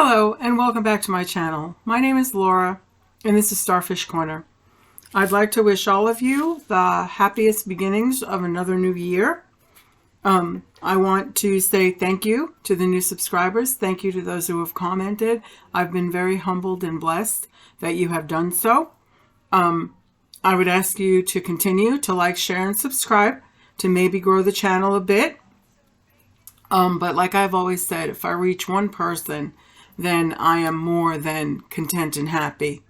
Hello and welcome back to my channel. My name is Laura and this is Starfish Corner. I'd like to wish all of you the happiest beginnings of another new year. I want to say thank you to the new subscribers. Thank you to those who have commented. I've been very humbled and blessed that you have done so. I would ask you to continue to like, share, and subscribe to maybe grow the channel a bit. But like I've always said, if I reach one person, then I am more than content and happy.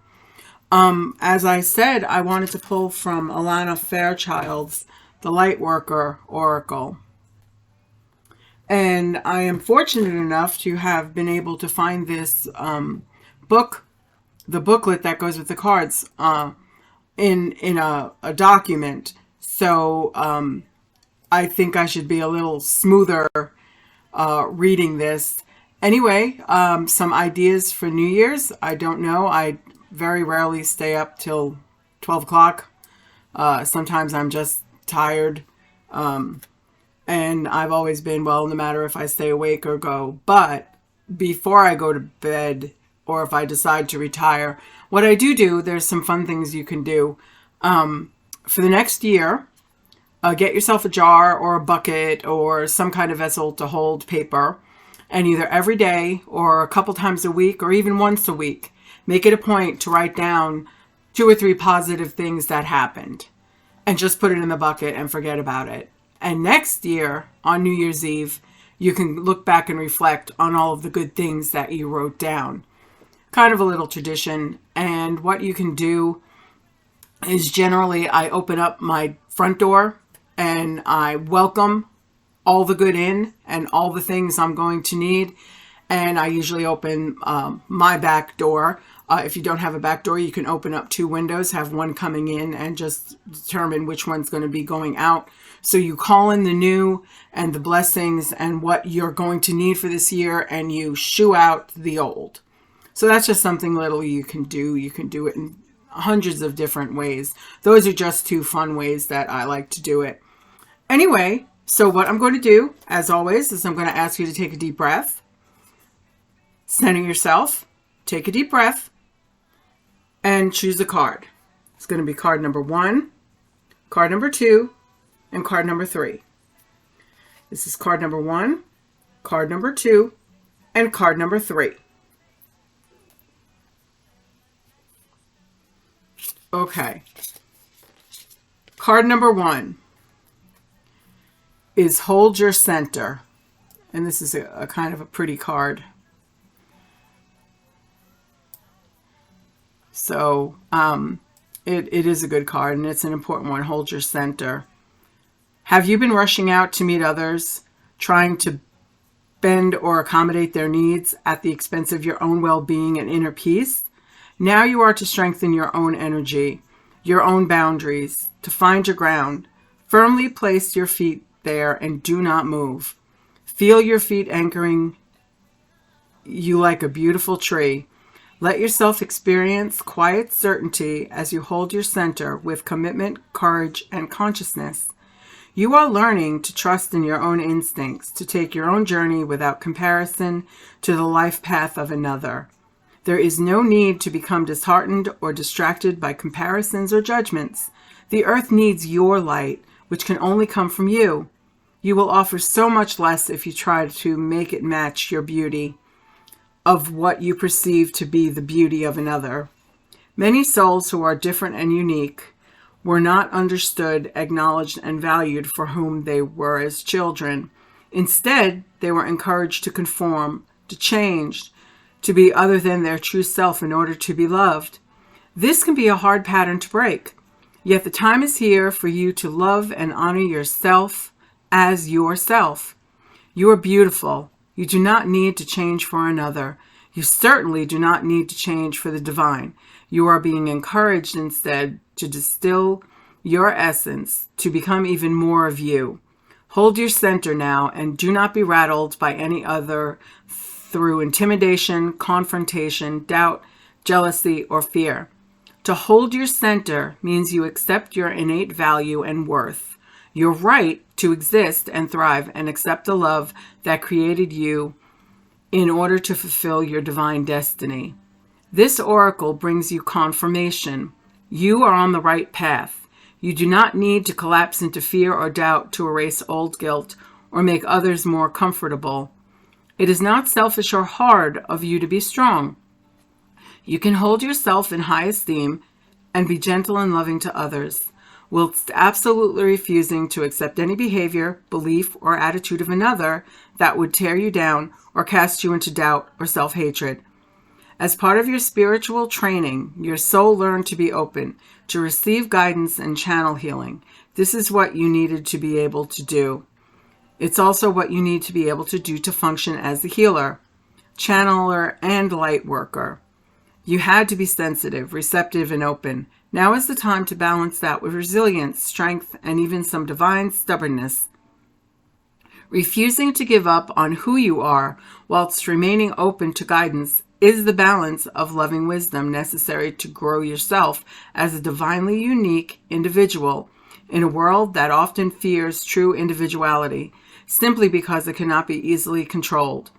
As I said, I wanted to pull from Alana Fairchild's The Lightworker Oracle. And I am fortunate enough to have been able to find this book, the booklet that goes with the cards, in a document. So I think I should be a little smoother reading this. Anyway, some ideas for New Year's. I don't know. I very rarely stay up till 12 o'clock. Sometimes I'm just tired. And I've always been, well, no matter if I stay awake or go. But before I go to bed, or if I decide to retire, what I do, there's some fun things you can do. For the next year, get yourself a jar or a bucket or some kind of vessel to hold paper. And either every day or a couple times a week or even once a week, make it a point to write down 2 or 3 positive things that happened. And just put it in the bucket and forget about it. And next year, on New Year's Eve, you can look back and reflect on all of the good things that you wrote down. Kind of a little tradition. And what you can do is generally I open up my front door and I welcome all the good in and all the things I'm going to need. And I usually open my back door. If you don't have a back door, you can open up 2 windows, have one coming in, and just determine which one's going to be going out. So you call in the new and the blessings and what you're going to need for this year, and you shoo out the old. So that's just something little you can do. You can do it in hundreds of different ways. Those are just 2 fun ways that I like to do it. Anyway, so what I'm going to do, as always, is I'm going to ask you to take a deep breath. Center yourself. Take a deep breath. And choose a card. It's going to be card number 1, card number 2, and card number 3. This is card number 1, card number 2, and card number 3. Okay. Card number 1 is Hold Your Center. And this is a kind of a pretty card. So it is a good card, and it's an important one. Hold your center. Have you been rushing out to meet others, trying to bend or accommodate their needs at the expense of your own well-being and inner peace? Now you are to strengthen your own energy, your own boundaries, to find your ground. Firmly place your feet there and do not move. Feel your feet anchoring you like a beautiful tree. Let yourself experience quiet certainty as you hold your center with commitment, courage, and consciousness. You are learning to trust in your own instincts, to take your own journey without comparison to the life path of another. There is no need to become disheartened or distracted by comparisons or judgments. The earth needs your light, which can only come from you. You will offer so much less if you try to make it match your beauty of what you perceive to be the beauty of another. Many souls who are different and unique were not understood, acknowledged, and valued for whom they were as children. Instead, they were encouraged to conform, to change, to be other than their true self in order to be loved. This can be a hard pattern to break, yet the time is here for you to love and honor yourself as yourself. You are beautiful. You do not need to change for another. You certainly do not need to change for the divine. You are being encouraged instead to distill your essence to become even more of you. Hold your center now and do not be rattled by any other through intimidation, confrontation, doubt, jealousy, or fear. To hold your center means you accept your innate value and worth, your right to exist and thrive, and accept the love that created you in order to fulfill your divine destiny. This oracle brings you confirmation. You are on the right path. You do not need to collapse into fear or doubt to erase old guilt or make others more comfortable. It is not selfish or hard of you to be strong. You can hold yourself in high esteem and be gentle and loving to others, whilst absolutely refusing to accept any behavior, belief, or attitude of another that would tear you down or cast you into doubt or self-hatred. As part of your spiritual training, your soul learned to be open, to receive guidance and channel healing. This is what you needed to be able to do. It's also what you need to be able to do to function as a healer, channeler, and light worker. You had to be sensitive, receptive, and open. Now is the time to balance that with resilience, strength, and even some divine stubbornness. Refusing to give up on who you are whilst remaining open to guidance is the balance of loving wisdom necessary to grow yourself as a divinely unique individual in a world that often fears true individuality, simply because it cannot be easily controlled.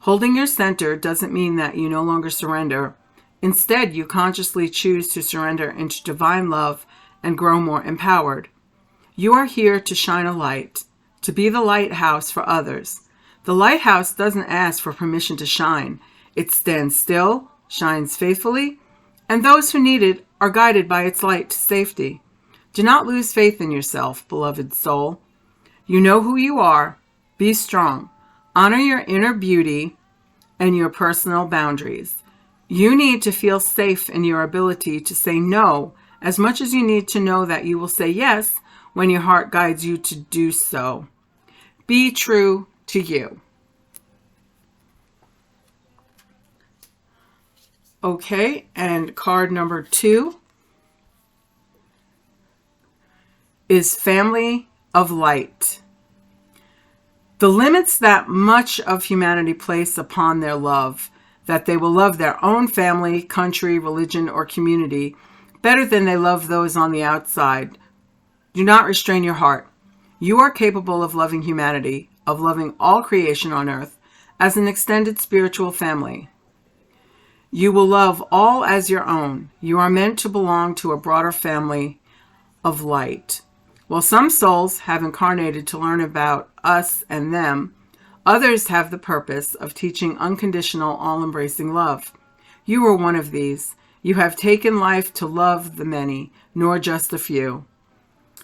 Holding your center doesn't mean that you no longer surrender. Instead, you consciously choose to surrender into divine love and grow more empowered. You are here to shine a light, to be the lighthouse for others. The lighthouse doesn't ask for permission to shine. It stands still, shines faithfully, and those who need it are guided by its light to safety. Do not lose faith in yourself, beloved soul. You know who you are. Be strong. Honor your inner beauty and your personal boundaries. You need to feel safe in your ability to say no as much as you need to know that you will say yes when your heart guides you to do so. Be true to you. Okay, and card number 2 is Family of Light. The limits that much of humanity place upon their love, that they will love their own family, country, religion, or community better than they love those on the outside. Do not restrain your heart. You are capable of loving humanity, of loving all creation on earth as an extended spiritual family. You will love all as your own. You are meant to belong to a broader family of light. While some souls have incarnated to learn about us and them, others have the purpose of teaching unconditional, all-embracing love. You are one of these. You have taken life to love the many, nor just a few.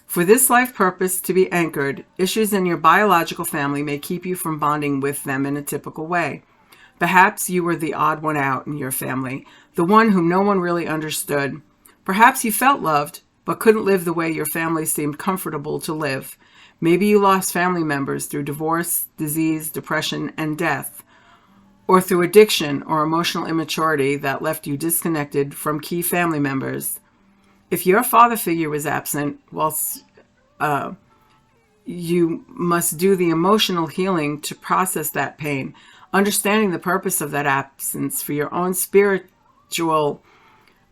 For this life purpose to be anchored, issues in your biological family may keep you from bonding with them in a typical way. Perhaps you were the odd one out in your family, the one whom no one really understood. Perhaps you felt loved, but couldn't live the way your family seemed comfortable to live. Maybe you lost family members through divorce, disease, depression, and death, or through addiction or emotional immaturity that left you disconnected from key family members. If your father figure was absent, you must do the emotional healing to process that pain, understanding the purpose of that absence for your own spiritual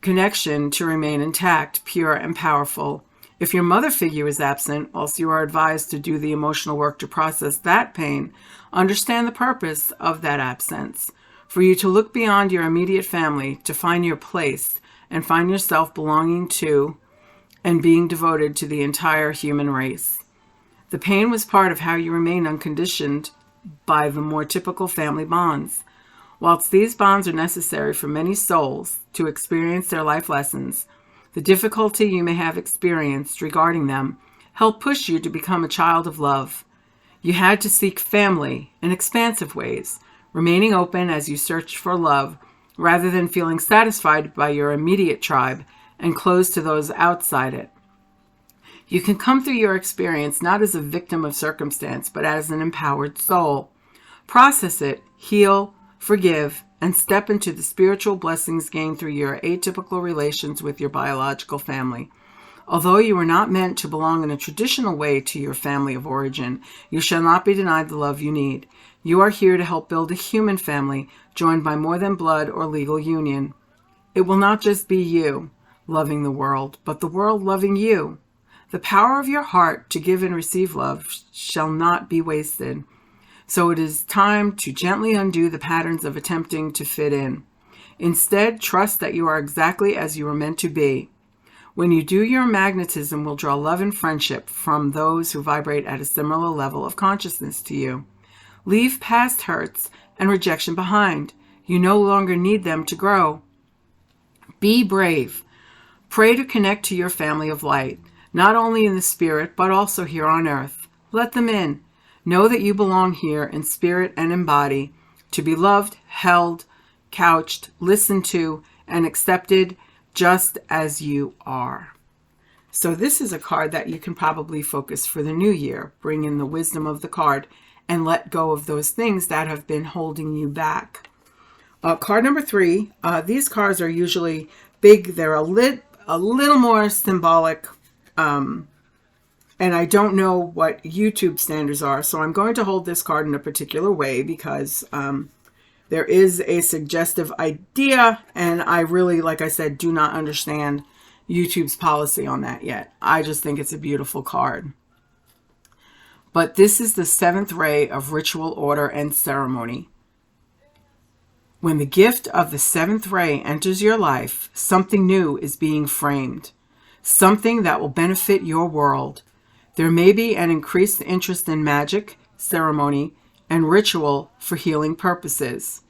connection to remain intact, pure, and powerful. If your mother figure is absent, whilst you are advised to do the emotional work to process that pain, understand the purpose of that absence, for you to look beyond your immediate family, to find your place, and find yourself belonging to and being devoted to the entire human race. The pain was part of how you remain unconditioned by the more typical family bonds. Whilst these bonds are necessary for many souls to experience their life lessons, the difficulty you may have experienced regarding them helped push you to become a child of love. You had to seek family in expansive ways, remaining open as you searched for love, rather than feeling satisfied by your immediate tribe and closed to those outside it. You can come through your experience not as a victim of circumstance, but as an empowered soul. Process it, heal, forgive, and step into the spiritual blessings gained through your atypical relations with your biological family. Although you were not meant to belong in a traditional way to your family of origin, you shall not be denied the love you need. You are here to help build a human family joined by more than blood or legal union. It will not just be you loving the world, but the world loving you. The power of your heart to give and receive love shall not be wasted. So it is time to gently undo the patterns of attempting to fit in. Instead, trust that you are exactly as you were meant to be. When you do, your magnetism will draw love and friendship from those who vibrate at a similar level of consciousness to you. Leave past hurts and rejection behind. You no longer need them to grow. Be brave. Pray to connect to your family of light, not only in the spirit, but also here on earth. Let them in. Know that you belong here in spirit and in body, to be loved, held, couched, listened to, and accepted just as you are. So this is a card that you can probably focus for the new year. Bring in the wisdom of the card and let go of those things that have been holding you back. Card number 3. These cards are usually big. They're a little more symbolic. And I don't know what YouTube standards are. So I'm going to hold this card in a particular way because there is a suggestive idea. And I really, like I said, do not understand YouTube's policy on that yet. I just think it's a beautiful card. But this is the 7th ray of ritual, order, and ceremony. When the gift of the 7th ray enters your life, something new is being framed, something that will benefit your world. There may be an increased interest in magic, ceremony, and ritual for healing purposes.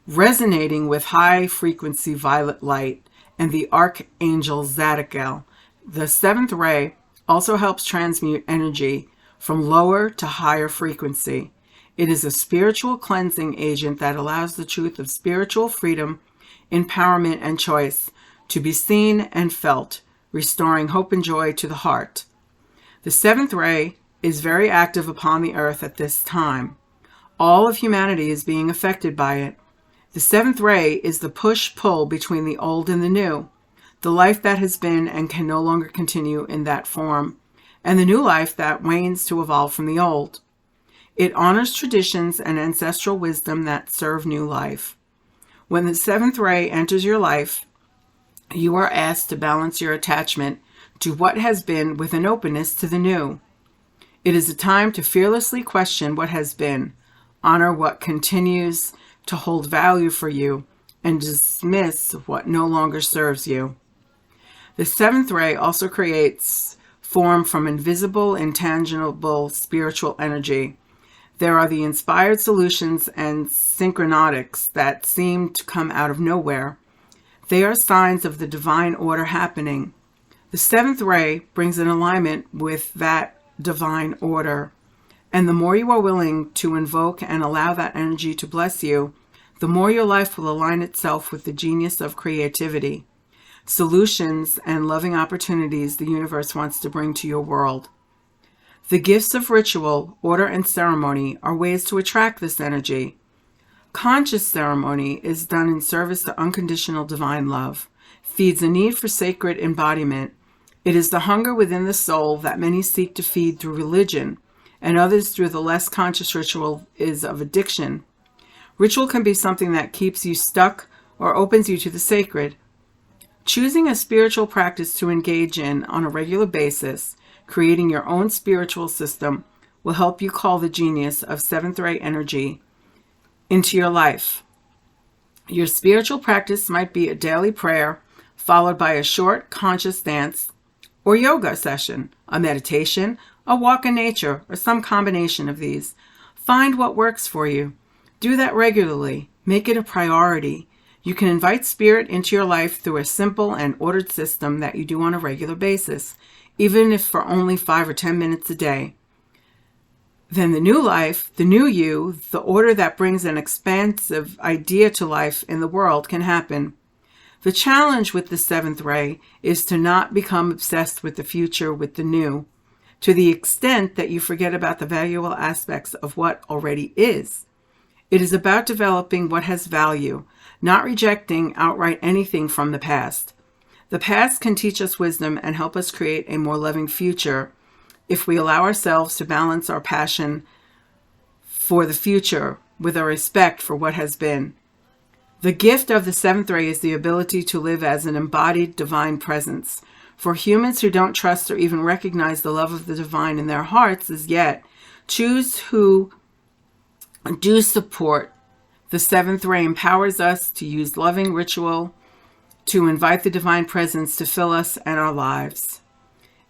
Resonating with high-frequency violet light and the Archangel Zadkiel, the 7th ray also helps transmute energy from lower to higher frequency. It is a spiritual cleansing agent that allows the truth of spiritual freedom, empowerment, and choice to be seen and felt, restoring hope and joy to the heart. The 7th ray is very active upon the earth at this time. All of humanity is being affected by it. The 7th ray is the push-pull between the old and the new, the life that has been and can no longer continue in that form, and the new life that wanes to evolve from the old. It honors traditions and ancestral wisdom that serve new life. When the 7th ray enters your life, you are asked to balance your attachment to what has been with an openness to the new. It is a time to fearlessly question what has been, honor what continues to hold value for you, and dismiss what no longer serves you. The 7th ray also creates form from invisible, intangible spiritual energy. There are the inspired solutions and synchronotics that seem to come out of nowhere. They are signs of the divine order happening. The 7th ray brings an alignment with that divine order. And the more you are willing to invoke and allow that energy to bless you, the more your life will align itself with the genius of creativity, solutions, and loving opportunities the universe wants to bring to your world. The gifts of ritual, order, and ceremony are ways to attract this energy. Conscious ceremony is done in service to unconditional divine love, feeds a need for sacred embodiment. It is the hunger within the soul that many seek to feed through religion, and others through the less conscious ritual is of addiction. Ritual can be something that keeps you stuck or opens you to the sacred. Choosing a spiritual practice to engage in on a regular basis, creating your own spiritual system, will help you call the genius of 7th ray energy into your life. Your spiritual practice might be a daily prayer, followed by a short conscious dance or yoga session, a meditation, a walk in nature, or some combination of these. Find what works for you. Do that regularly. Make it a priority. You can invite spirit into your life through a simple and ordered system that you do on a regular basis, even if for only 5 or 10 minutes a day. Then the new life, the new you, the order that brings an expansive idea to life in the world can happen. The challenge with the 7th ray is to not become obsessed with the future, with the new, to the extent that you forget about the valuable aspects of what already is. It is about developing what has value, not rejecting outright anything from the past. The past can teach us wisdom and help us create a more loving future if we allow ourselves to balance our passion for the future with our respect for what has been. The gift of the 7th ray is the ability to live as an embodied divine presence. For humans who don't trust or even recognize the love of the divine in their hearts as yet, choose who do support. The seventh ray empowers us to use loving ritual to invite the divine presence to fill us and our lives.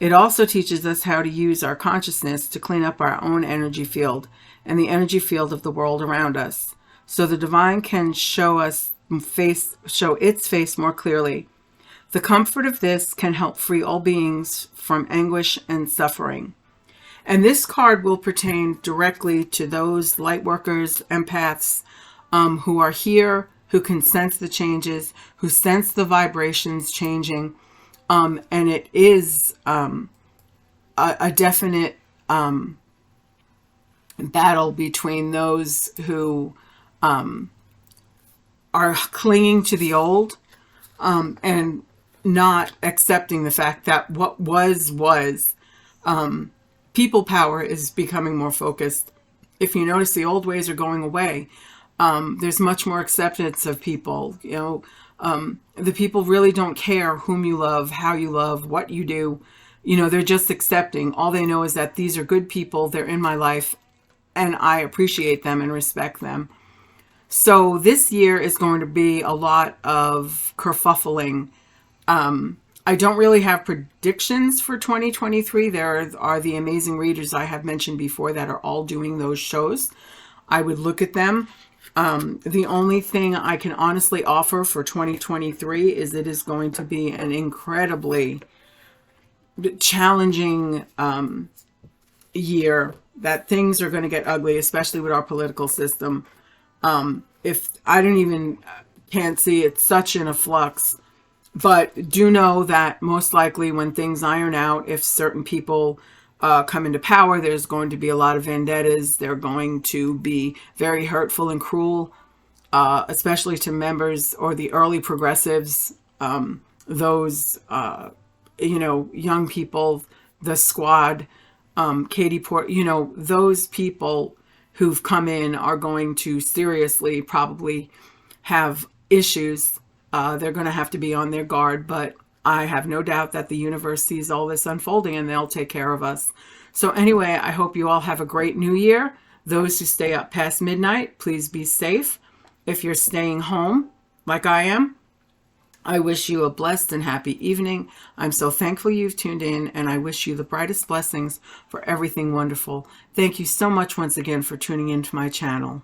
It also teaches us how to use our consciousness to clean up our own energy field and the energy field of the world around us, so the divine can show its face more clearly. The comfort of this can help free all beings from anguish and suffering. And this card will pertain directly to those light workers, empaths, who are here, who can sense the changes, who sense the vibrations changing. And it is a definite battle between those who are clinging to the old and not accepting the fact that what was. People power is becoming more focused. If you notice, the old ways are going away. There's much more acceptance of people. The people really don't care whom you love, how you love, what you do. They're just accepting. All they know is that these are good people. They're in my life, and I appreciate them and respect them. So this year is going to be a lot of kerfuffling. I don't really have predictions for 2023. There are the amazing readers I have mentioned before that are all doing those shows. I would look at them. The only thing I can honestly offer for 2023 is it is going to be an incredibly challenging year, that things are going to get ugly, especially with our political system. If I can't see, it's such in a flux. But do know that most likely when things iron out, if certain people come into power, there's going to be a lot of vendettas. They're going to be very hurtful and cruel, especially to members or the early progressives, those, young people, the squad, Katie Port, those people who've come in are going to seriously probably have issues. They're going to have to be on their guard, but I have no doubt that the universe sees all this unfolding and they'll take care of us. So anyway, I hope you all have a great new year. Those who stay up past midnight, please be safe. If you're staying home, like I am, I wish you a blessed and happy evening. I'm so thankful you've tuned in, and I wish you the brightest blessings for everything wonderful. Thank you so much once again for tuning into my channel.